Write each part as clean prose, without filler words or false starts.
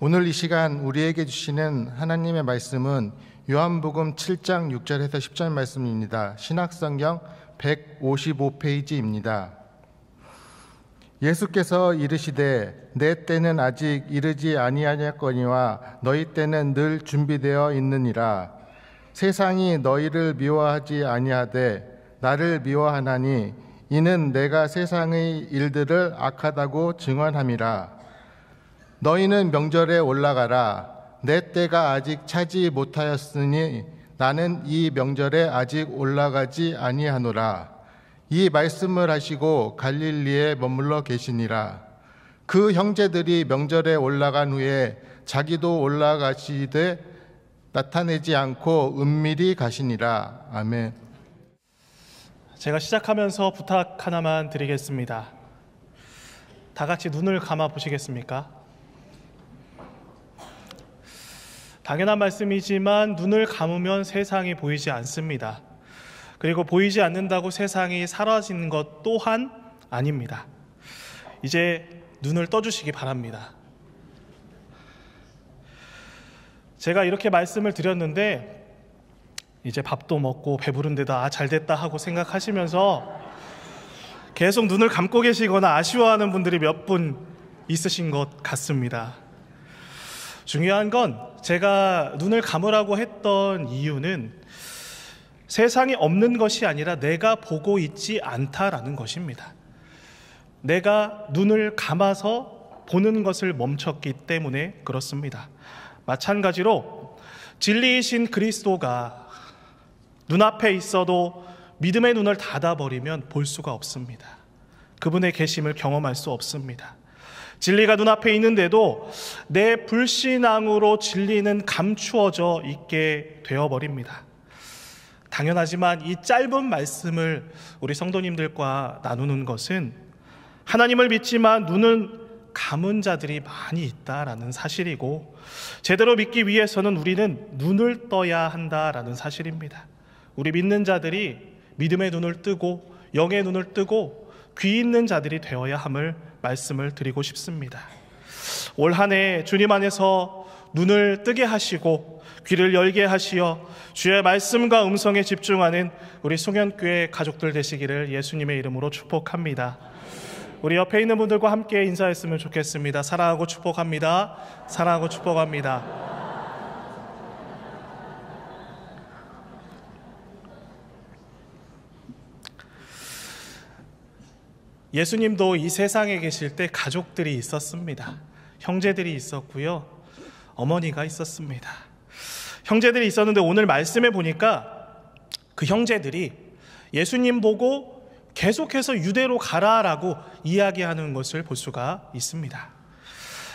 오늘 이 시간 우리에게 주시는 하나님의 말씀은 요한복음 7장 6절에서 10절 말씀입니다. 신약성경 155페이지입니다. 예수께서 이르시되 내 때는 아직 이르지 아니하였거니와 너희 때는 늘 준비되어 있느니라. 세상이 너희를 미워하지 아니하되 나를 미워하나니 이는 내가 세상의 일들을 악하다고 증언함이라. 너희는 명절에 올라가라. 내 때가 아직 차지 못하였으니 나는 이 명절에 아직 올라가지 아니하노라. 이 말씀을 하시고 갈릴리에 머물러 계시니라. 그 형제들이 명절에 올라간 후에 자기도 올라가시되 나타내지 않고 은밀히 가시니라. 아멘. 제가 시작하면서 부탁 하나만 드리겠습니다. 다 같이 눈을 감아 보시겠습니까? 당연한 말씀이지만 눈을 감으면 세상이 보이지 않습니다. 그리고 보이지 않는다고 세상이 사라지는 것 또한 아닙니다. 이제 눈을 떠주시기 바랍니다. 제가 이렇게 말씀을 드렸는데 이제 밥도 먹고 배부른 데다 잘됐다 하고 생각하시면서 계속 눈을 감고 계시거나 아쉬워하는 분들이 몇 분 있으신 것 같습니다. 중요한 건 제가 눈을 감으라고 했던 이유는 세상이 없는 것이 아니라 내가 보고 있지 않다라는 것입니다. 내가 눈을 감아서 보는 것을 멈췄기 때문에 그렇습니다. 마찬가지로 진리이신 그리스도가 눈앞에 있어도 믿음의 눈을 닫아버리면 볼 수가 없습니다. 그분의 계심을 경험할 수 없습니다. 진리가 눈앞에 있는데도 내 불신앙으로 진리는 감추어져 있게 되어버립니다. 당연하지만 이 짧은 말씀을 우리 성도님들과 나누는 것은 하나님을 믿지만 눈은 감은 자들이 많이 있다라는 사실이고, 제대로 믿기 위해서는 우리는 눈을 떠야 한다라는 사실입니다. 우리 믿는 자들이 믿음의 눈을 뜨고 영의 눈을 뜨고 귀 있는 자들이 되어야 함을 말씀을 드리고 싶습니다. 올 한 해 주님 안에서 눈을 뜨게 하시고 귀를 열게 하시어 주의 말씀과 음성에 집중하는 우리 송현교회 가족들 되시기를 예수님의 이름으로 축복합니다. 우리 옆에 있는 분들과 함께 인사했으면 좋겠습니다. 사랑하고 축복합니다. 사랑하고 축복합니다. 예수님도 이 세상에 계실 때 가족들이 있었습니다. 형제들이 있었고요, 어머니가 있었습니다. 형제들이 있었는데 오늘 말씀에 보니까 그 형제들이 예수님 보고 계속해서 유대로 가라라고 이야기하는 것을 볼 수가 있습니다.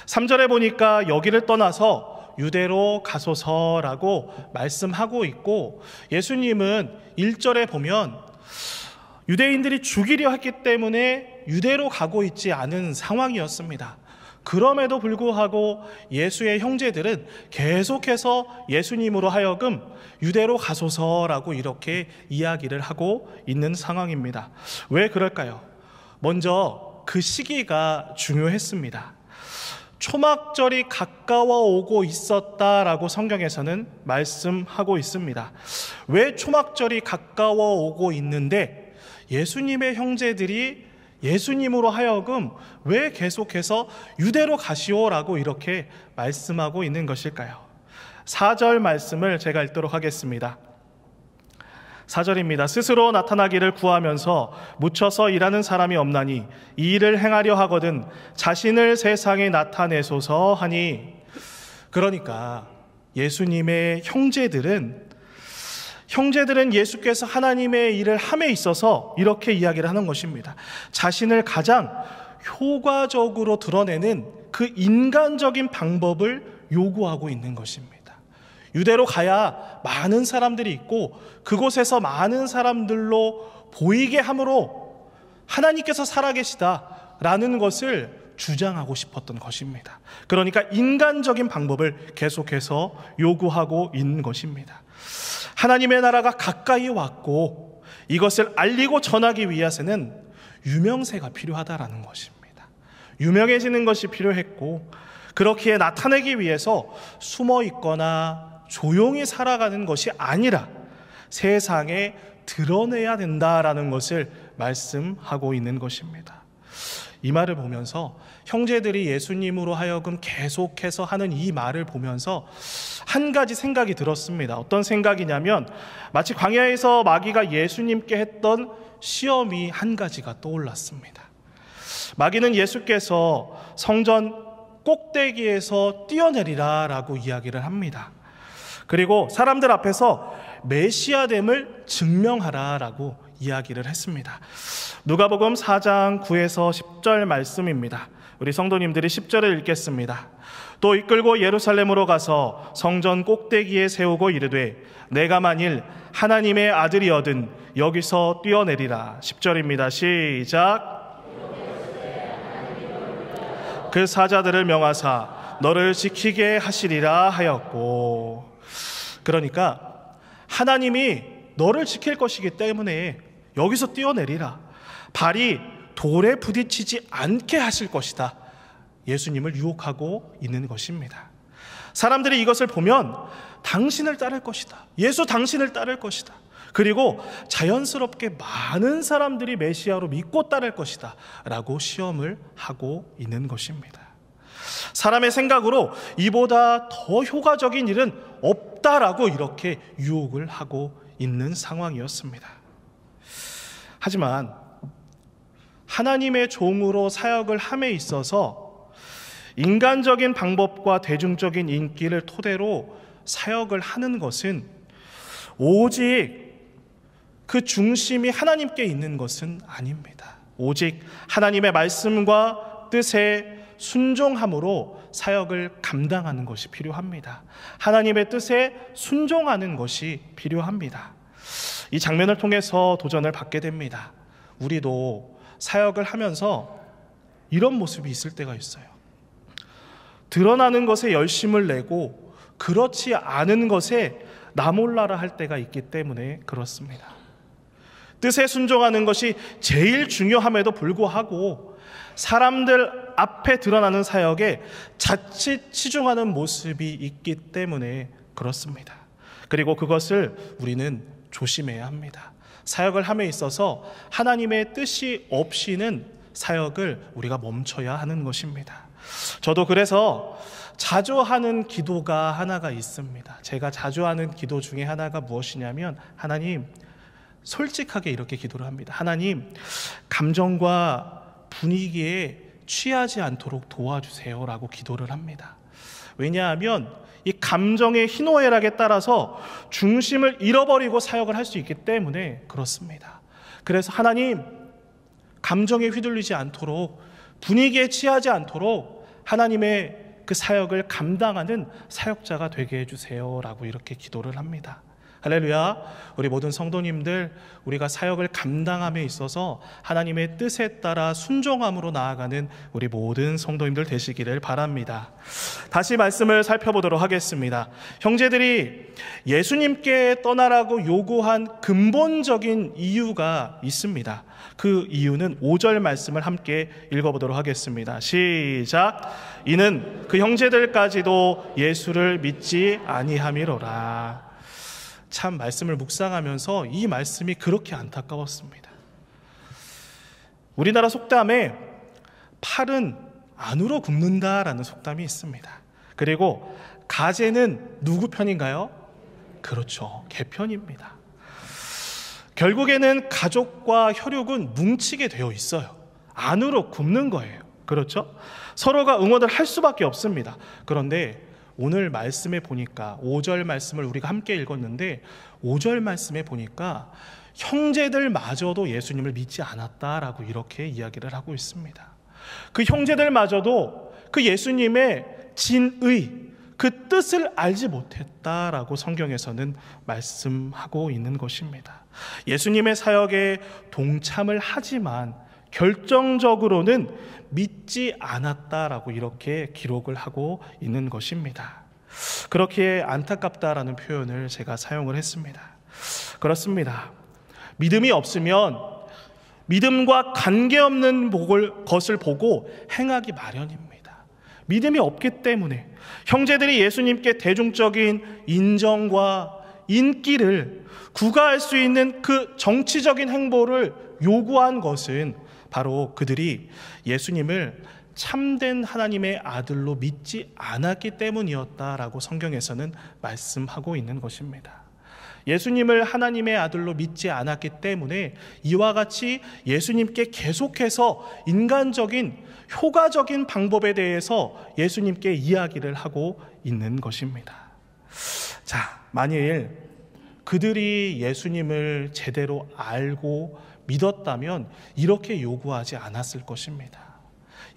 3절에 보니까 여기를 떠나서 유대로 가소서라고 말씀하고 있고, 예수님은 1절에 보면 유대인들이 죽이려 했기 때문에 유대로 가고 있지 않은 상황이었습니다. 그럼에도 불구하고 예수의 형제들은 계속해서 예수님으로 하여금 유대로 가소서라고 이렇게 이야기를 하고 있는 상황입니다. 왜 그럴까요? 먼저 그 시기가 중요했습니다. 초막절이 가까워 오고 있었다라고 성경에서는 말씀하고 있습니다. 왜 초막절이 가까워 오고 있는데 예수님의 형제들이 예수님으로 하여금 왜 계속해서 유대로 가시오라고 이렇게 말씀하고 있는 것일까요? 4절 말씀을 제가 읽도록 하겠습니다. 4절입니다. 스스로 나타나기를 구하면서 묻혀서 일하는 사람이 없나니 이 일을 행하려 하거든 자신을 세상에 나타내소서 하니. 그러니까 예수님의 형제들은 예수께서 하나님의 일을 함에 있어서 이렇게 이야기를 하는 것입니다. 자신을 가장 효과적으로 드러내는 그 인간적인 방법을 요구하고 있는 것입니다. 유대로 가야 많은 사람들이 있고 그곳에서 많은 사람들로 보이게 함으로 하나님께서 살아계시다라는 것을 주장하고 싶었던 것입니다. 그러니까 인간적인 방법을 계속해서 요구하고 있는 것입니다. 하나님의 나라가 가까이 왔고 이것을 알리고 전하기 위해서는 유명세가 필요하다라는 것입니다. 유명해지는 것이 필요했고, 그렇게 나타내기 위해서 숨어 있거나 조용히 살아가는 것이 아니라 세상에 드러내야 된다라는 것을 말씀하고 있는 것입니다. 이 말을 보면서 형제들이 예수님으로 하여금 계속해서 하는 이 말을 보면서 한 가지 생각이 들었습니다. 어떤 생각이냐면 마치 광야에서 마귀가 예수님께 했던 시험이 한 가지가 떠올랐습니다. 마귀는 예수께서 성전 꼭대기에서 뛰어내리라 라고 이야기를 합니다. 그리고 사람들 앞에서 메시아됨을 증명하라 라고 이야기를 했습니다. 누가복음 4장 9에서 10절 말씀입니다. 우리 성도님들이 10절을 읽겠습니다. 또 이끌고 예루살렘으로 가서 성전 꼭대기에 세우고 이르되 내가 만일 하나님의 아들이거든 여기서 뛰어내리라. 10절입니다. 시작. 그 사자들을 명하사 너를 지키게 하시리라 하였고, 그러니까 하나님이 너를 지킬 것이기 때문에 여기서 뛰어내리라. 발이 돌에 부딪히지 않게 하실 것이다. 예수님을 유혹하고 있는 것입니다. 사람들이 이것을 보면 당신을 따를 것이다. 예수 당신을 따를 것이다. 그리고 자연스럽게 많은 사람들이 메시아로 믿고 따를 것이다 라고 시험을 하고 있는 것입니다. 사람의 생각으로 이보다 더 효과적인 일은 없다라고 이렇게 유혹을 하고 있는 상황이었습니다. 하지만 하나님의 종으로 사역을 함에 있어서 인간적인 방법과 대중적인 인기를 토대로 사역을 하는 것은 오직 그 중심이 하나님께 있는 것은 아닙니다. 오직 하나님의 말씀과 뜻에 순종함으로 사역을 감당하는 것이 필요합니다. 하나님의 뜻에 순종하는 것이 필요합니다. 이 장면을 통해서 도전을 받게 됩니다. 우리도 사역을 하면서 이런 모습이 있을 때가 있어요. 드러나는 것에 열심을 내고 그렇지 않은 것에 나 몰라라 할 때가 있기 때문에 그렇습니다. 뜻에 순종하는 것이 제일 중요함에도 불구하고 사람들 앞에 드러나는 사역에 자칫 치중하는 모습이 있기 때문에 그렇습니다. 그리고 그것을 우리는 조심해야 합니다. 사역을 함에 있어서 하나님의 뜻이 없이는 사역을 우리가 멈춰야 하는 것입니다. 저도 그래서 자주 하는 기도가 하나가 있습니다. 제가 자주 하는 기도 중에 하나가 무엇이냐면, 하나님, 솔직하게 이렇게 기도를 합니다. 하나님, 감정과 분위기에 취하지 않도록 도와주세요 라고 기도를 합니다. 왜냐하면 이 감정의 희노애락에 따라서 중심을 잃어버리고 사역을 할 수 있기 때문에 그렇습니다. 그래서 하나님, 감정에 휘둘리지 않도록, 분위기에 취하지 않도록 하나님의 그 사역을 감당하는 사역자가 되게 해주세요 라고 이렇게 기도를 합니다. 할렐루야. 우리 모든 성도님들, 우리가 사역을 감당함에 있어서 하나님의 뜻에 따라 순종함으로 나아가는 우리 모든 성도님들 되시기를 바랍니다. 다시 말씀을 살펴보도록 하겠습니다. 형제들이 예수님께 떠나라고 요구한 근본적인 이유가 있습니다. 그 이유는 5절 말씀을 함께 읽어보도록 하겠습니다. 시작. 이는 그 형제들까지도 예수를 믿지 아니함이로라. 참 말씀을 묵상하면서 이 말씀이 그렇게 안타까웠습니다. 우리나라 속담에 팔은 안으로 굽는다라는 속담이 있습니다. 그리고 가재는 누구 편인가요? 그렇죠, 개 편입니다. 결국에는 가족과 혈육은 뭉치게 되어 있어요. 안으로 굽는 거예요. 그렇죠? 서로가 응원을 할 수밖에 없습니다. 그런데 오늘 말씀에 보니까 5절 말씀을 우리가 함께 읽었는데 5절 말씀에 보니까 형제들마저도 예수님을 믿지 않았다라고 이렇게 이야기를 하고 있습니다. 그 형제들마저도 그 예수님의 진의, 그 뜻을 알지 못했다라고 성경에서는 말씀하고 있는 것입니다. 예수님의 사역에 동참을 하지만 결정적으로는 믿지 않았다라고 이렇게 기록을 하고 있는 것입니다. 그렇게 안타깝다라는 표현을 제가 사용을 했습니다. 그렇습니다. 믿음이 없으면 믿음과 관계없는 것을 보고 행하기 마련입니다. 믿음이 없기 때문에 형제들이 예수님께 대중적인 인정과 인기를 구가할 수 있는 그 정치적인 행보를 요구한 것은 바로 그들이 예수님을 참된 하나님의 아들로 믿지 않았기 때문이었다라고 성경에서는 말씀하고 있는 것입니다. 예수님을 하나님의 아들로 믿지 않았기 때문에 이와 같이 예수님께 계속해서 인간적인 효과적인 방법에 대해서 예수님께 이야기를 하고 있는 것입니다. 자, 만일 그들이 예수님을 제대로 알고 믿었다면 이렇게 요구하지 않았을 것입니다.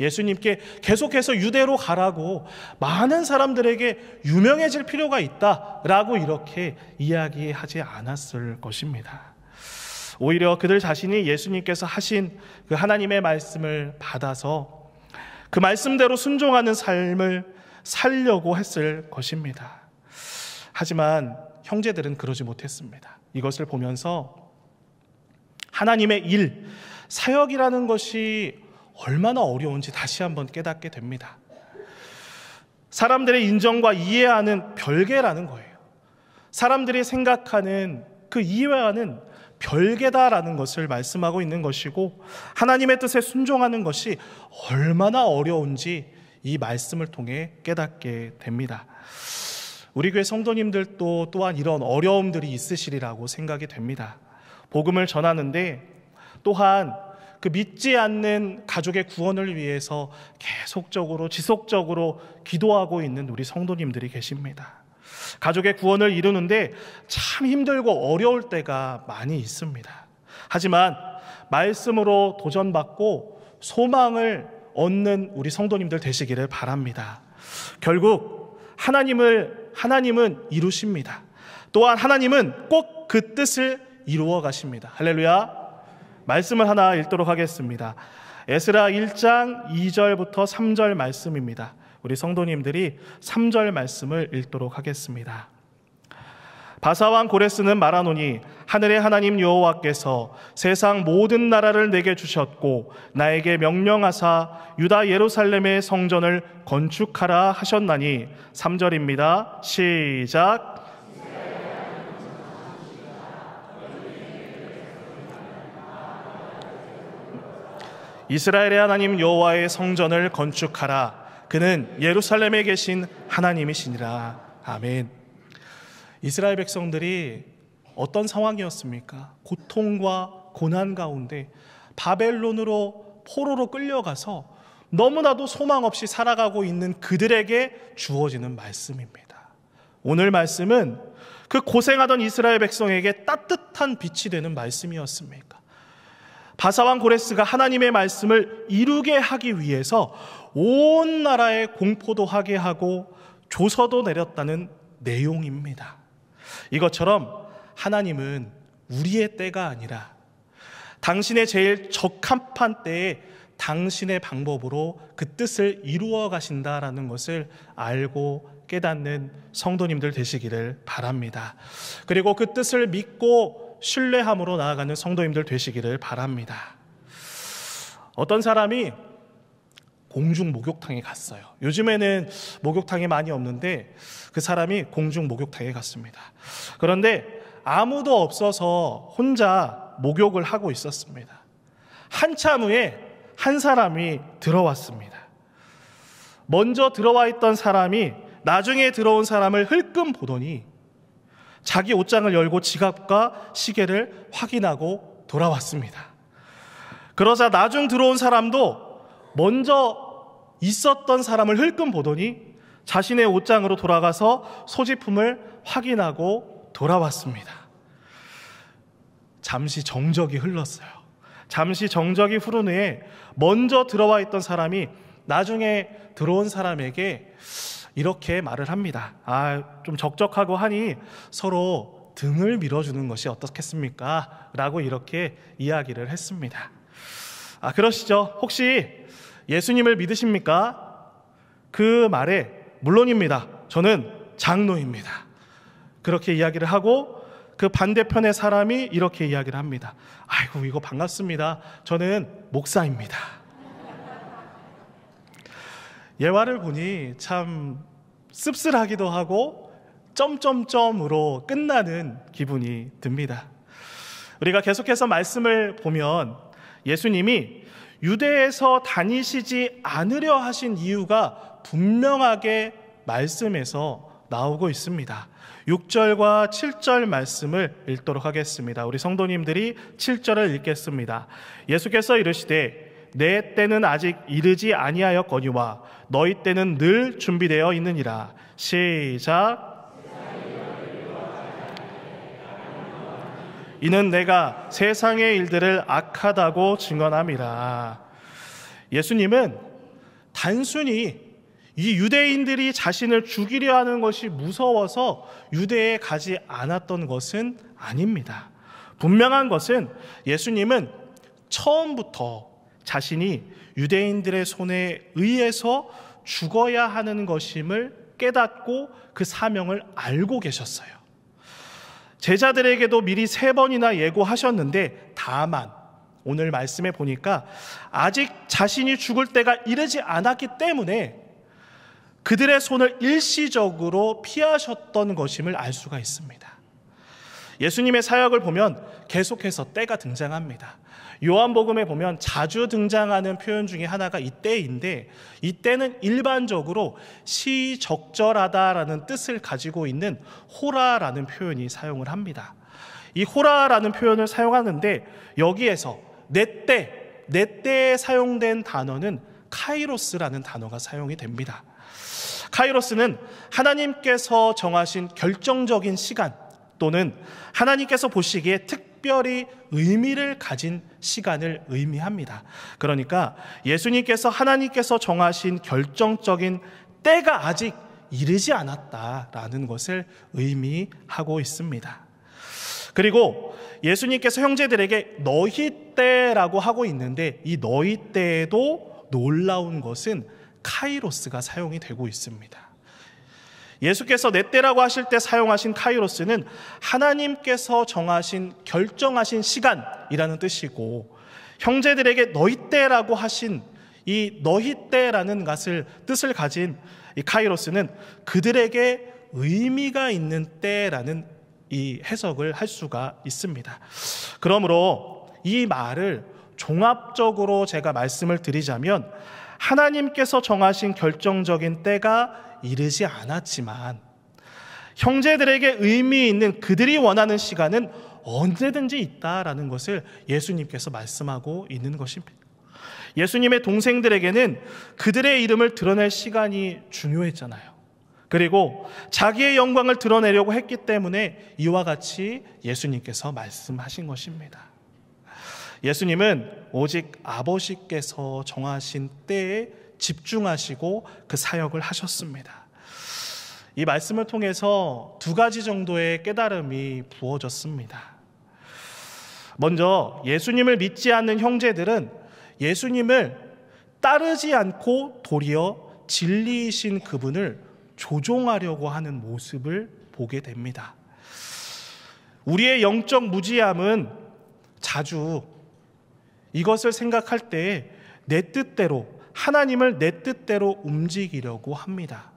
예수님께 계속해서 유대로 가라고, 많은 사람들에게 유명해질 필요가 있다라고 이렇게 이야기하지 않았을 것입니다. 오히려 그들 자신이 예수님께서 하신 그 하나님의 말씀을 받아서 그 말씀대로 순종하는 삶을 살려고 했을 것입니다. 하지만 형제들은 그러지 못했습니다. 이것을 보면서 하나님의 일, 사역이라는 것이 얼마나 어려운지 다시 한번 깨닫게 됩니다. 사람들의 인정과 이해하는 별개라는 거예요. 사람들이 생각하는 그 이해와는 별개다라는 것을 말씀하고 있는 것이고, 하나님의 뜻에 순종하는 것이 얼마나 어려운지 이 말씀을 통해 깨닫게 됩니다. 우리 교회 성도님들도 또한 이런 어려움들이 있으시리라고 생각이 됩니다. 복음을 전하는데 또한 그 믿지 않는 가족의 구원을 위해서 계속적으로 지속적으로 기도하고 있는 우리 성도님들이 계십니다. 가족의 구원을 이루는데 참 힘들고 어려울 때가 많이 있습니다. 하지만 말씀으로 도전받고 소망을 얻는 우리 성도님들 되시기를 바랍니다. 결국 하나님은 이루십니다. 또한 하나님은 꼭 그 뜻을 이루어 가십니다. 할렐루야. 말씀을 하나 읽도록 하겠습니다. 에스라 1장 2절부터 3절 말씀입니다. 우리 성도님들이 3절 말씀을 읽도록 하겠습니다. 바사왕 고레스는 말하노니 하늘의 하나님 여호와께서 세상 모든 나라를 내게 주셨고 나에게 명령하사 유다 예루살렘의 성전을 건축하라 하셨나니. 3절입니다. 시작. 이스라엘의 하나님 여호와의 성전을 건축하라. 그는 예루살렘에 계신 하나님이시니라. 아멘. 이스라엘 백성들이 어떤 상황이었습니까? 고통과 고난 가운데 바벨론으로 포로로 끌려가서 너무나도 소망 없이 살아가고 있는 그들에게 주어지는 말씀입니다. 오늘 말씀은 그 고생하던 이스라엘 백성에게 따뜻한 빛이 되는 말씀이었습니까? 바사왕 고레스가 하나님의 말씀을 이루게 하기 위해서 온 나라에 공포도 하게 하고 조서도 내렸다는 내용입니다. 이것처럼 하나님은 우리의 때가 아니라 당신의 제일 적합한 때에 당신의 방법으로 그 뜻을 이루어 가신다라는 것을 알고 깨닫는 성도님들 되시기를 바랍니다. 그리고 그 뜻을 믿고 신뢰함으로 나아가는 성도님들 되시기를 바랍니다. 어떤 사람이 공중 목욕탕에 갔어요. 요즘에는 목욕탕이 많이 없는데 그 사람이 공중 목욕탕에 갔습니다. 그런데 아무도 없어서 혼자 목욕을 하고 있었습니다. 한참 후에 한 사람이 들어왔습니다. 먼저 들어와 있던 사람이 나중에 들어온 사람을 흘끔 보더니 자기 옷장을 열고 지갑과 시계를 확인하고 돌아왔습니다. 그러자 나중 들어온 사람도 먼저 있었던 사람을 흘끔 보더니 자신의 옷장으로 돌아가서 소지품을 확인하고 돌아왔습니다. 잠시 정적이 흘렀어요. 잠시 정적이 흐른 후에 먼저 들어와 있던 사람이 나중에 들어온 사람에게 이렇게 말을 합니다. 좀 적적하고 하니 서로 등을 밀어주는 것이 어떻겠습니까? 라고 이렇게 이야기를 했습니다. 그러시죠? 혹시 예수님을 믿으십니까? 그 말에 물론입니다. 저는 장로입니다. 그렇게 이야기를 하고 그 반대편의 사람이 이렇게 이야기를 합니다. 아이고, 이거 반갑습니다. 저는 목사입니다. 예화를 보니 참 씁쓸하기도 하고 점점점으로 끝나는 기분이 듭니다. 우리가 계속해서 말씀을 보면 예수님이 유대에서 다니시지 않으려 하신 이유가 분명하게 말씀에서 나오고 있습니다. 6절과 7절 말씀을 읽도록 하겠습니다. 우리 성도님들이 7절을 읽겠습니다. 예수께서 이르시되 내 때는 아직 이르지 아니하였거니와 너희 때는 늘 준비되어 있느니라. 시작. 이는 내가 세상의 일들을 악하다고 증언함이라. 예수님은 단순히 이 유대인들이 자신을 죽이려 하는 것이 무서워서 유대에 가지 않았던 것은 아닙니다. 분명한 것은 예수님은 처음부터 자신이 유대인들의 손에 의해서 죽어야 하는 것임을 깨닫고 그 사명을 알고 계셨어요. 제자들에게도 미리 3번이나 예고하셨는데 다만 오늘 말씀에 보니까 아직 자신이 죽을 때가 이르지 않았기 때문에 그들의 손을 일시적으로 피하셨던 것임을 알 수가 있습니다. 예수님의 사역을 보면 계속해서 때가 등장합니다. 요한복음에 보면 자주 등장하는 표현 중에 하나가 이때인데, 이때는 일반적으로 시적절하다라는 뜻을 가지고 있는 호라라는 표현이 사용을 합니다. 이 호라라는 표현을 사용하는데 여기에서 내 때에 사용된 단어는 카이로스라는 단어가 사용이 됩니다. 카이로스는 하나님께서 정하신 결정적인 시간 또는 하나님께서 보시기에 특별히 의미를 가진 시간을 의미합니다. 그러니까 예수님께서 하나님께서 정하신 결정적인 때가 아직 이르지 않았다라는 것을 의미하고 있습니다. 그리고 예수님께서 형제들에게 너희 때라고 하고 있는데 이 너희 때에도 놀라운 것은 카이로스가 사용이 되고 있습니다. 예수께서 내 때라고 하실 때 사용하신 카이로스는 하나님께서 정하신 결정하신 시간이라는 뜻이고, 형제들에게 너희 때라고 하신 이 너희 때라는 뜻을 가진 이 카이로스는 그들에게 의미가 있는 때라는 이 해석을 할 수가 있습니다. 그러므로 이 말을 종합적으로 제가 말씀을 드리자면 하나님께서 정하신 결정적인 때가 이르지 않았지만 형제들에게 의미 있는 그들이 원하는 시간은 언제든지 있다라는 것을 예수님께서 말씀하고 있는 것입니다. 예수님의 동생들에게는 그들의 이름을 드러낼 시간이 중요했잖아요. 그리고 자기의 영광을 드러내려고 했기 때문에 이와 같이 예수님께서 말씀하신 것입니다. 예수님은 오직 아버지께서 정하신 때에 집중하시고 그 사역을 하셨습니다. 이 말씀을 통해서 2가지 정도의 깨달음이 부어졌습니다. 먼저 예수님을 믿지 않는 형제들은 예수님을 따르지 않고 도리어 진리이신 그분을 조종하려고 하는 모습을 보게 됩니다. 우리의 영적 무지함은 자주 이것을 생각할 때 내 뜻대로, 하나님을 내 뜻대로 움직이려고 합니다.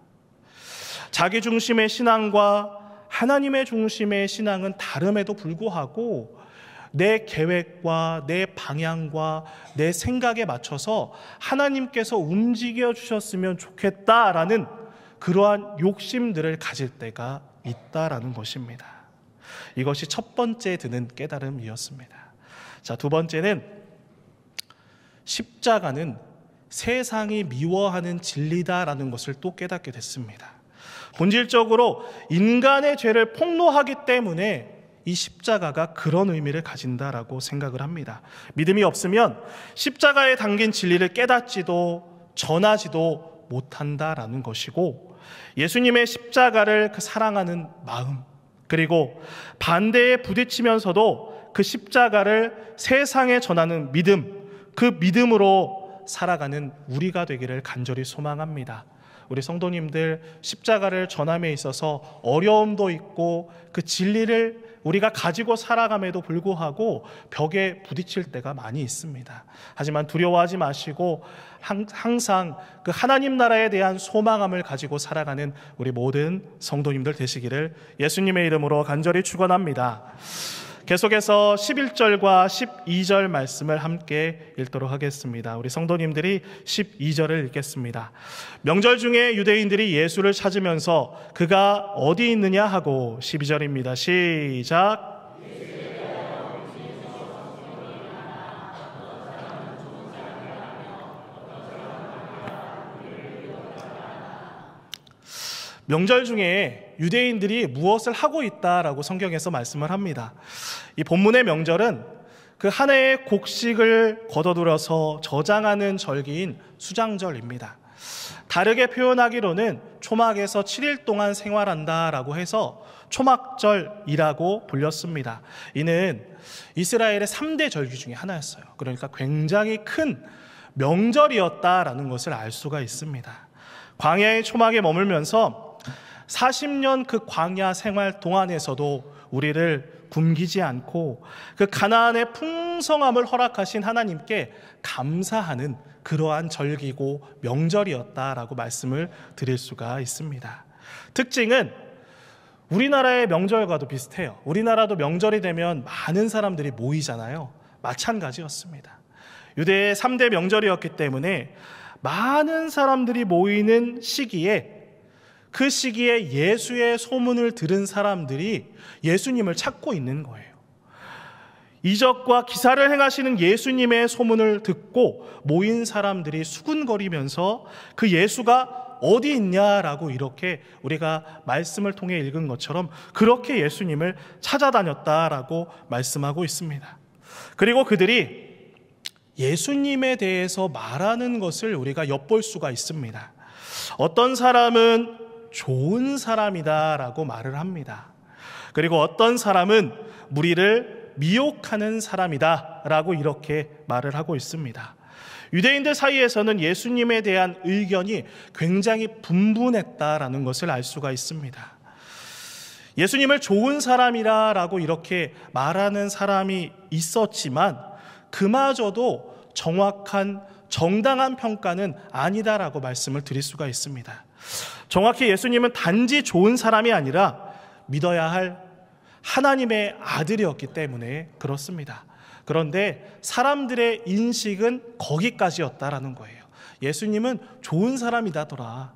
자기 중심의 신앙과 하나님의 중심의 신앙은 다름에도 불구하고 내 계획과 내 방향과 내 생각에 맞춰서 하나님께서 움직여 주셨으면 좋겠다라는 그러한 욕심들을 가질 때가 있다라는 것입니다. 이것이 첫 번째 드는 깨달음이었습니다. 자, 2번째는 십자가는 세상이 미워하는 진리다라는 것을 또 깨닫게 됐습니다. 본질적으로 인간의 죄를 폭로하기 때문에 이 십자가가 그런 의미를 가진다라고 생각을 합니다. 믿음이 없으면 십자가에 담긴 진리를 깨닫지도 전하지도 못한다라는 것이고, 예수님의 십자가를 그 사랑하는 마음, 그리고 반대에 부딪히면서도 그 십자가를 세상에 전하는 믿음, 그 믿음으로 살아가는 우리가 되기를 간절히 소망합니다. 우리 성도님들 십자가를 전함에 있어서 어려움도 있고 그 진리를 우리가 가지고 살아감에도 불구하고 벽에 부딪힐 때가 많이 있습니다. 하지만 두려워하지 마시고 항상 그 하나님 나라에 대한 소망함을 가지고 살아가는 우리 모든 성도님들 되시기를 예수님의 이름으로 간절히 축원합니다. 계속해서 11절과 12절 말씀을 함께 읽도록 하겠습니다. 우리 성도님들이 12절을 읽겠습니다. 명절 중에 유대인들이 예수를 찾으면서 그가 어디 있느냐 하고 12절입니다. 시작. 명절 중에 유대인들이 무엇을 하고 있다라고 성경에서 말씀을 합니다. 이 본문의 명절은 그 한 해의 곡식을 거둬들여서 저장하는 절기인 수장절입니다. 다르게 표현하기로는 초막에서 7일 동안 생활한다라고 해서 초막절이라고 불렸습니다. 이는 이스라엘의 3대 절기 중에 하나였어요. 그러니까 굉장히 큰 명절이었다라는 것을 알 수가 있습니다. 광야의 초막에 머물면서 40년 그 광야 생활 동안에서도 우리를 굶기지 않고 그 가나안의 풍성함을 허락하신 하나님께 감사하는 그러한 절기고 명절이었다라고 말씀을 드릴 수가 있습니다. 특징은 우리나라의 명절과도 비슷해요. 우리나라도 명절이 되면 많은 사람들이 모이잖아요. 마찬가지였습니다. 유대의 3대 명절이었기 때문에 많은 사람들이 모이는 시기에 그 시기에 예수의 소문을 들은 사람들이 예수님을 찾고 있는 거예요. 이적과 기사를 행하시는 예수님의 소문을 듣고 모인 사람들이 수군거리면서 그 예수가 어디 있냐라고 이렇게 우리가 말씀을 통해 읽은 것처럼 그렇게 예수님을 찾아다녔다라고 말씀하고 있습니다. 그리고 그들이 예수님에 대해서 말하는 것을 우리가 엿볼 수가 있습니다. 어떤 사람은 좋은 사람이다라고 말을 합니다. 그리고 어떤 사람은 무리를 미혹하는 사람이다라고 이렇게 말을 하고 있습니다. 유대인들 사이에서는 예수님에 대한 의견이 굉장히 분분했다라는 것을 알 수가 있습니다. 예수님을 좋은 사람이라고 이렇게 말하는 사람이 있었지만 그마저도 정확한 정당한 평가는 아니다라고 말씀을 드릴 수가 있습니다. 정확히 예수님은 단지 좋은 사람이 아니라 믿어야 할 하나님의 아들이었기 때문에 그렇습니다. 그런데 사람들의 인식은 거기까지였다라는 거예요. 예수님은 좋은 사람이다더라.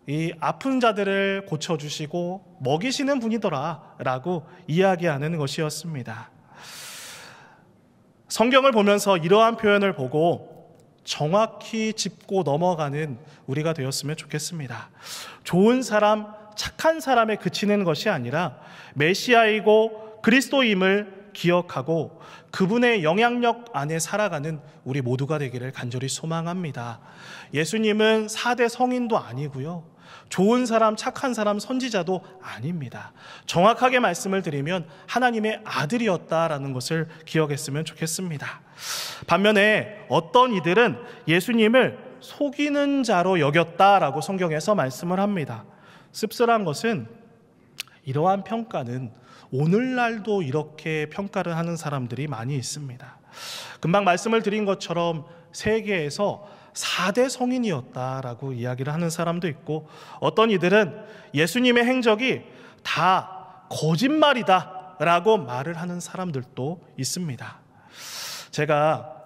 이 아픈 자들을 고쳐주시고 먹이시는 분이더라 라고 이야기하는 것이었습니다. 성경을 보면서 이러한 표현을 보고 정확히 짚고 넘어가는 우리가 되었으면 좋겠습니다. 좋은 사람, 착한 사람에 그치는 것이 아니라 메시아이고 그리스도임을 기억하고 그분의 영향력 안에 살아가는 우리 모두가 되기를 간절히 소망합니다. 예수님은 4대 성인도 아니고요. 좋은 사람, 착한 사람, 선지자도 아닙니다. 정확하게 말씀을 드리면 하나님의 아들이었다라는 것을 기억했으면 좋겠습니다. 반면에 어떤 이들은 예수님을 속이는 자로 여겼다라고 성경에서 말씀을 합니다. 씁쓸한 것은 이러한 평가는 오늘날도 이렇게 평가를 하는 사람들이 많이 있습니다. 금방 말씀을 드린 것처럼 세계에서 4대 성인이었다라고 이야기를 하는 사람도 있고 어떤 이들은 예수님의 행적이 다 거짓말이다라고 말을 하는 사람들도 있습니다. 제가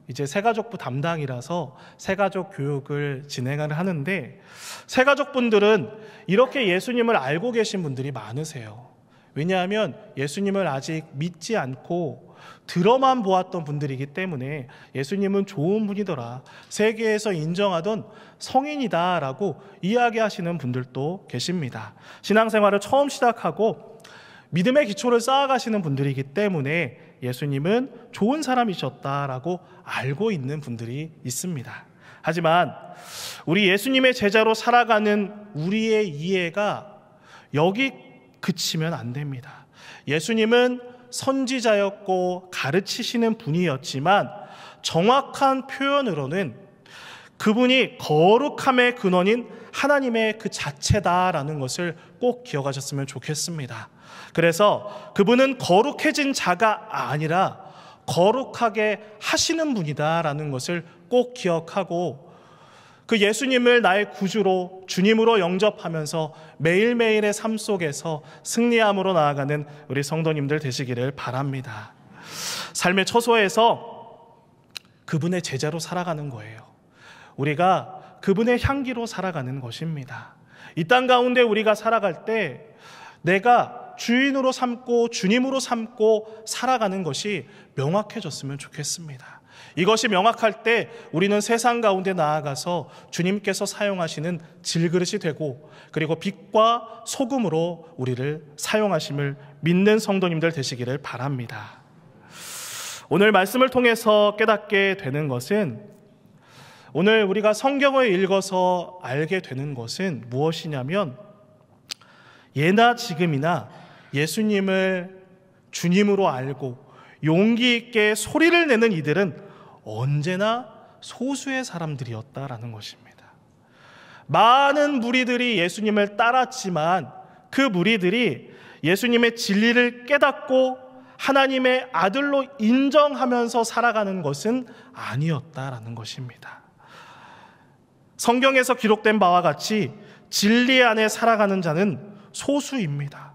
이제 새가족부 담당이라서 새가족 교육을 진행을 하는데 새가족분들은 이렇게 예수님을 알고 계신 분들이 많으세요. 왜냐하면 예수님을 아직 믿지 않고 들어만 보았던 분들이기 때문에 예수님은 좋은 분이더라, 세계에서 인정하던 성인이다라고 이야기하시는 분들도 계십니다. 신앙생활을 처음 시작하고 믿음의 기초를 쌓아가시는 분들이기 때문에 예수님은 좋은 사람이셨다라고 알고 있는 분들이 있습니다. 하지만 우리 예수님의 제자로 살아가는 우리의 이해가 여기 그치면 안 됩니다. 예수님은 선지자였고 가르치시는 분이었지만 정확한 표현으로는 그분이 거룩함의 근원인 하나님의 그 자체다라는 것을 꼭 기억하셨으면 좋겠습니다. 그래서 그분은 거룩해진 자가 아니라 거룩하게 하시는 분이다라는 것을 꼭 기억하고, 그 예수님을 나의 구주로 주님으로 영접하면서 매일매일의 삶 속에서 승리함으로 나아가는 우리 성도님들 되시기를 바랍니다. 삶의 처소에서 그분의 제자로 살아가는 거예요. 우리가 그분의 향기로 살아가는 것입니다. 이 땅 가운데 우리가 살아갈 때 내가 주인으로 삼고 주님으로 삼고 살아가는 것이 명확해졌으면 좋겠습니다. 이것이 명확할 때 우리는 세상 가운데 나아가서 주님께서 사용하시는 질그릇이 되고, 그리고 빛과 소금으로 우리를 사용하심을 믿는 성도님들 되시기를 바랍니다. 오늘 말씀을 통해서 깨닫게 되는 것은, 오늘 우리가 성경을 읽어서 알게 되는 것은 무엇이냐면, 예나 지금이나 예수님을 주님으로 알고 용기 있게 소리를 내는 이들은 언제나 소수의 사람들이었다라는 것입니다. 많은 무리들이 예수님을 따랐지만 그 무리들이 예수님의 진리를 깨닫고 하나님의 아들로 인정하면서 살아가는 것은 아니었다라는 것입니다. 성경에서 기록된 바와 같이 진리 안에 살아가는 자는 소수입니다.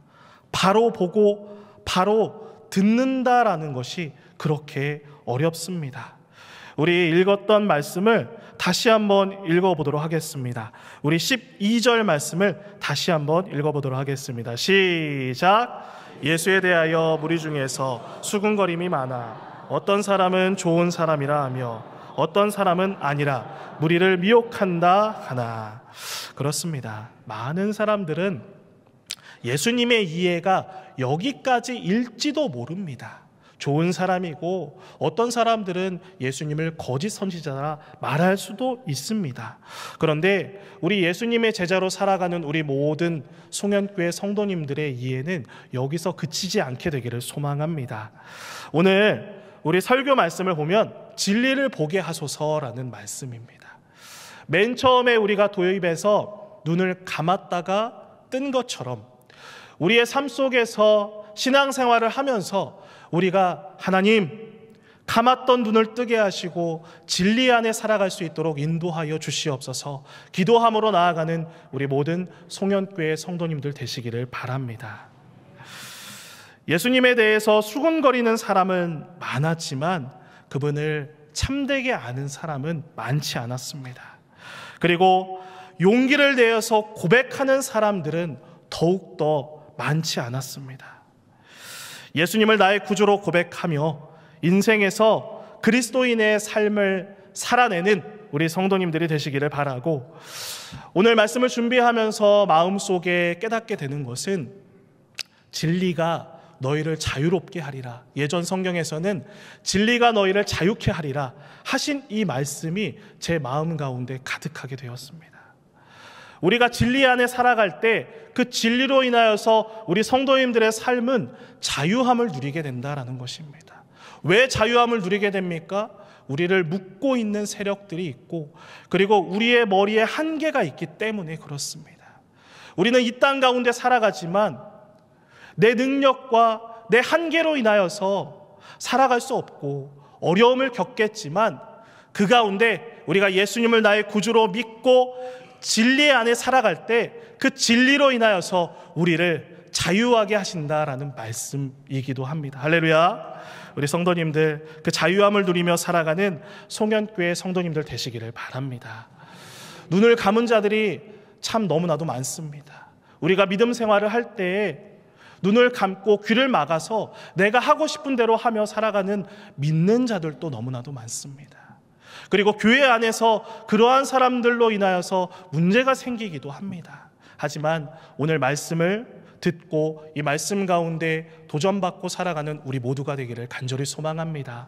바로 보고 바로 듣는다라는 것이 그렇게 어렵습니다. 우리 읽었던 말씀을 다시 한번 읽어보도록 하겠습니다. 우리 12절 말씀을 다시 한번 읽어보도록 하겠습니다. 시작. 예수에 대하여 무리 중에서 수군거림이 많아 어떤 사람은 좋은 사람이라 하며 어떤 사람은 아니라 무리를 미혹한다 하나. 그렇습니다. 많은 사람들은 예수님의 이해가 여기까지일지도 모릅니다. 좋은 사람이고 어떤 사람들은 예수님을 거짓 선지자라 말할 수도 있습니다. 그런데 우리 예수님의 제자로 살아가는 우리 모든 송현교회 성도님들의 이해는 여기서 그치지 않게 되기를 소망합니다. 오늘 우리 설교 말씀을 보면 진리를 보게 하소서라는 말씀입니다. 맨 처음에 우리가 도입해서 눈을 감았다가 뜬 것처럼 우리의 삶 속에서 신앙생활을 하면서 우리가 하나님 감았던 눈을 뜨게 하시고 진리 안에 살아갈 수 있도록 인도하여 주시옵소서. 기도함으로 나아가는 우리 모든 송현교회 성도님들 되시기를 바랍니다. 예수님에 대해서 수군거리는 사람은 많았지만 그분을 참되게 아는 사람은 많지 않았습니다. 그리고 용기를 내어서 고백하는 사람들은 더욱더 많지 않았습니다. 예수님을 나의 구주로 고백하며 인생에서 그리스도인의 삶을 살아내는 우리 성도님들이 되시기를 바라고, 오늘 말씀을 준비하면서 마음속에 깨닫게 되는 것은 진리가 너희를 자유롭게 하리라. 예전 성경에서는 진리가 너희를 자유케 하리라 하신 이 말씀이 제 마음 가운데 가득하게 되었습니다. 우리가 진리 안에 살아갈 때 그 진리로 인하여서 우리 성도님들의 삶은 자유함을 누리게 된다라는 것입니다. 왜 자유함을 누리게 됩니까? 우리를 묶고 있는 세력들이 있고, 그리고 우리의 머리에 한계가 있기 때문에 그렇습니다. 우리는 이 땅 가운데 살아가지만 내 능력과 내 한계로 인하여서 살아갈 수 없고 어려움을 겪겠지만, 그 가운데 우리가 예수님을 나의 구주로 믿고 진리 안에 살아갈 때 그 진리로 인하여서 우리를 자유하게 하신다라는 말씀이기도 합니다. 할렐루야. 우리 성도님들 그 자유함을 누리며 살아가는 송현교회 성도님들 되시기를 바랍니다. 눈을 감은 자들이 참 너무나도 많습니다. 우리가 믿음 생활을 할 때에 눈을 감고 귀를 막아서 내가 하고 싶은 대로 하며 살아가는 믿는 자들도 너무나도 많습니다. 그리고 교회 안에서 그러한 사람들로 인하여서 문제가 생기기도 합니다. 하지만 오늘 말씀을 듣고 이 말씀 가운데 도전받고 살아가는 우리 모두가 되기를 간절히 소망합니다.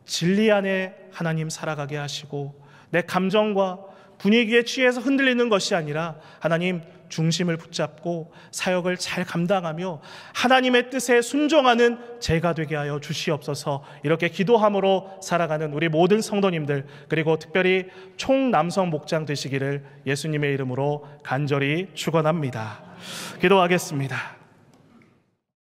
진리 안에 하나님 살아가게 하시고 내 감정과 분위기에 취해서 흔들리는 것이 아니라 하나님 중심을 붙잡고 사역을 잘 감당하며 하나님의 뜻에 순종하는 제가 되게 하여 주시옵소서. 이렇게 기도함으로 살아가는 우리 모든 성도님들, 그리고 특별히 총남성 목장 되시기를 예수님의 이름으로 간절히 축원합니다. 기도하겠습니다.